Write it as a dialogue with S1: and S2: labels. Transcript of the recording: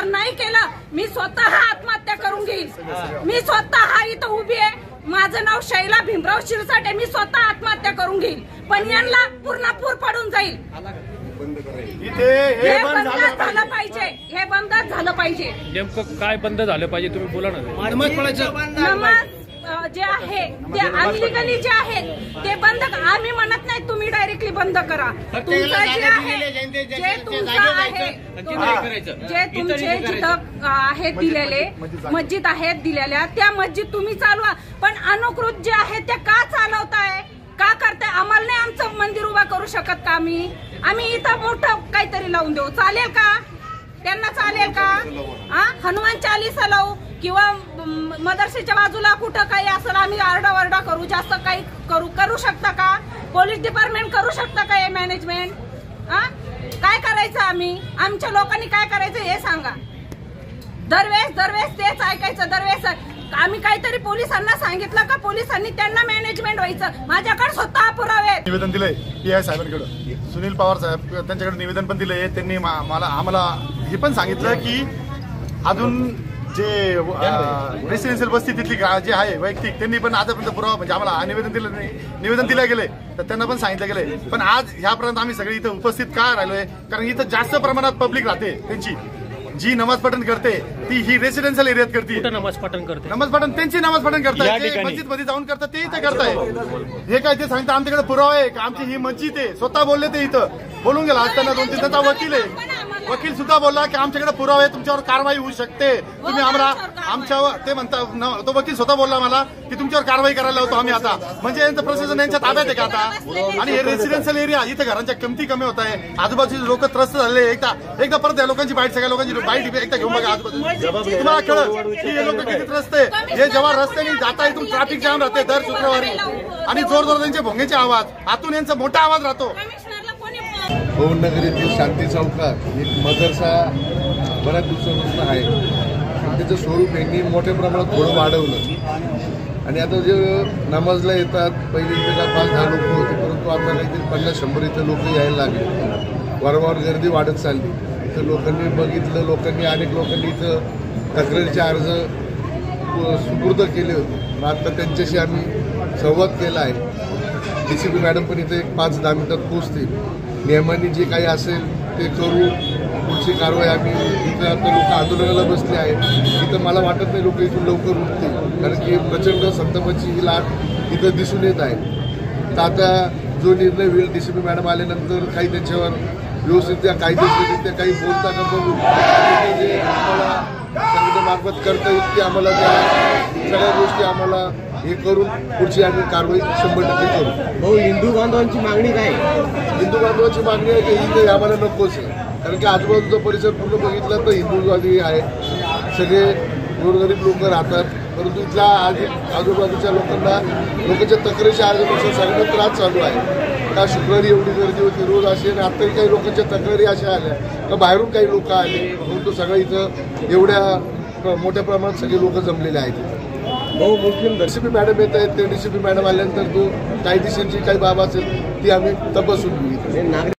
S1: जर नाही केलं मी स्वतः आत्महत्या करून घेईल। मी स्वतः इथं उभी आहे, माझं नाव शैला भीमराव शिरसाटे, मी स्वतः आत्महत्या करून घेईल, पण यांना पूर्णपूर पडून जाईल। हे बंद झालं पाहिजे, हे बंद झालं पाहिजे।
S2: नेमकं काय बंद झालं पाहिजे तुम्ही बोला ना।
S1: नमाज जे आहे ते अनलिगली जे आहेत ते बंद, आम्ही म्हणत नाही तुम्ही डायरेक्टली बंद करा। तुमचं जे आहे जे तुमचं आहे जे तुमचे जिथं आहेत दिलेले मस्जिद आहेत दिलेल्या त्या मस्जिद तुम्ही चालवा, पण अनुकृत जे आहे ते का चालवताय, का करताय? आम्हाला नाही आमचं मंदिर उभा करू शकत का? आम्ही इथं मोठं काहीतरी लावून देऊ, चालेल का? त्यांना चालेल का? हनुमान चालीसा लावू किंवा मदरसेच्या बाजूला कुठं काही असेल आम्ही आरडाओरडा करू, जास्त काही करू शकता का? पोलीस डिपार्टमेंट करू शकता का? हे मॅनेजमेंट काय करायचं? आमच्या लोकांनी काय करायचं हे सांगा। दरवेळेस तेच ऐकायचं। दरवेळेस आम्ही काहीतरी पोलिसांना सांगितलं का पोलिसांनी त्यांना मॅनेजमेंट व्हायचं। माझ्याकडे स्वतः पुरावे
S3: निवेदन दिलंय पीआय साहेबांकडे, सुनील पवार साहेब त्यांच्याकडे निवेदन पण दिलंय। त्यांनी आम्हाला हे पण सांगितलं की अजून जे रेसिडेन्शियल वस्ती तिथली जे आहे वैयक्तिक त्यांनी पण आतापर्यंत पुरावा म्हणजे आम्हाला निवेदन दिलं नाही, निवेदन दिलं गेले तर त्यांना पण सांगितलं गेलंय। पण आज ह्यापर्यंत आम्ही सगळे इथं उपस्थित का राहिलोय? कारण इथं जास्त प्रमाणात पब्लिक राहते, त्यांची जी नमाज पठण करते ती ही रेसिडेन्शियल एरियात करते।
S2: नमाज पठण करते,
S3: नमाज पठण त्यांची नमाज पठण करताय, मस्जिद मध्ये जाऊन करतात ते इथं करताय। हे काय ते सांगता आमच्याकडे पुरावा आहे का आमची ही मस्जिद आहे? स्वतः बोलले ते इथं बोलून गेला। आज त्यांना 2-3 त्यांचा वकील आहे, वकील सुद्धा बोलला की आमच्याकडे पुरावा आहे, तुमच्यावर कारवाई होऊ शकते, तुम्ही आमच्यावर ते म्हणता। तो वकील स्वतः बोलला मला की तुमच्यावर कारवाई करायला होतो आम्ही आता। म्हणजे यांचं प्रशासन यांच्या ताब्यात आहे का आता? आणि हे रेसिडेन्शियल एरिया इथं घरांच्या किमती कमी होत आहे, आजूबाजूचे लोक त्रस्त झाले। एकदा परत या लोकांची बाईट, सगळ्या लोकांची बाईट एकदा घेऊन बघा आजूबाजू, तुम्हाला कळलं की हे लोक किती त्रस्त आहे। हे जेव्हा रस्त्याने जाता इथून ट्रॅफिक जाम राहते दर शुक्रवारी, आणि जोर त्यांचे भोंगेचे आवाज, आतून यांचा मोठा आवाज राहतो।
S4: पवननगर येथील शांती चौकात एक मदरसा बऱ्याच दिवसापासून आहे, त्याचं स्वरूप यांनी मोठ्या प्रमाणात थोडं वाढवलं। आणि आता जे नमाजला येतात पहिले इथे 5-10 लोक होते, परंतु आता काहीतरी 50-100 इथं लोक यायला लागले, वारंवार गर्दी वाढत चालली। इथं लोकांनी बघितलं, अनेक लोकांनी इथं तक्रारीचे अर्ज सुपूर्द केले होते। आता त्यांच्याशी आम्ही संवाद केला आहे। DCP मॅडम पण इथे 5-10 मिनिटात पोहोचतील, नियमांनी जे काही असेल ते करू, पुढची कारवाई आम्ही इथं आता लोक आंदोलनाला बसले आहेत। इथं मला वाटत नाही लोक इथून लवकर उठतील, कारण की प्रचंड संतापाची ही लाट इथं दिसून येत आहे। तर आता जो निर्णय होईल DCP मॅडम आल्यानंतर काही त्याच्यावर व्यवस्थित कायदेशीररित्या काही बोलता का बघू, जे आम्हाला संघटनेमार्फत करता येईल ते आम्हाला त्या सगळ्या गोष्टी आम्हाला हे करून पुढची आम्ही कारवाई 100% करू।
S5: भाऊ, हिंदू बांधवांची मागणी काय?
S4: हिंदू बांधवांची मागणी आहे की इथे आम्हाला नकोच आहे, कारण की आजूबाजूचा परिसर पूर्ण बघितला तर हिंदूवादी आहे, सगळे गोरगरीब लोक राहतात, परंतु इथल्या आजूबाजूच्या लोकांच्या तक्रारीच्या अर्जानुसार सगळ्यांना त्रास चालू आहे। का शुक्रवारी एवढी गर्दी होती रोज अशी, आणि आताही काही लोकांच्या तक्रारी अशा आल्या का बाहेरून काही लोक आले, परंतु सगळं इथं एवढ्या मोठ्या प्रमाणात सगळे लोक जमलेले आहेत।
S5: भाऊ, मुस्लिम
S4: DCP मॅडम येत आहेत, ते DCP मॅडम आल्यानंतर तो कायदेशीरची काही बाब असेल ती आम्ही तपासून घेऊ।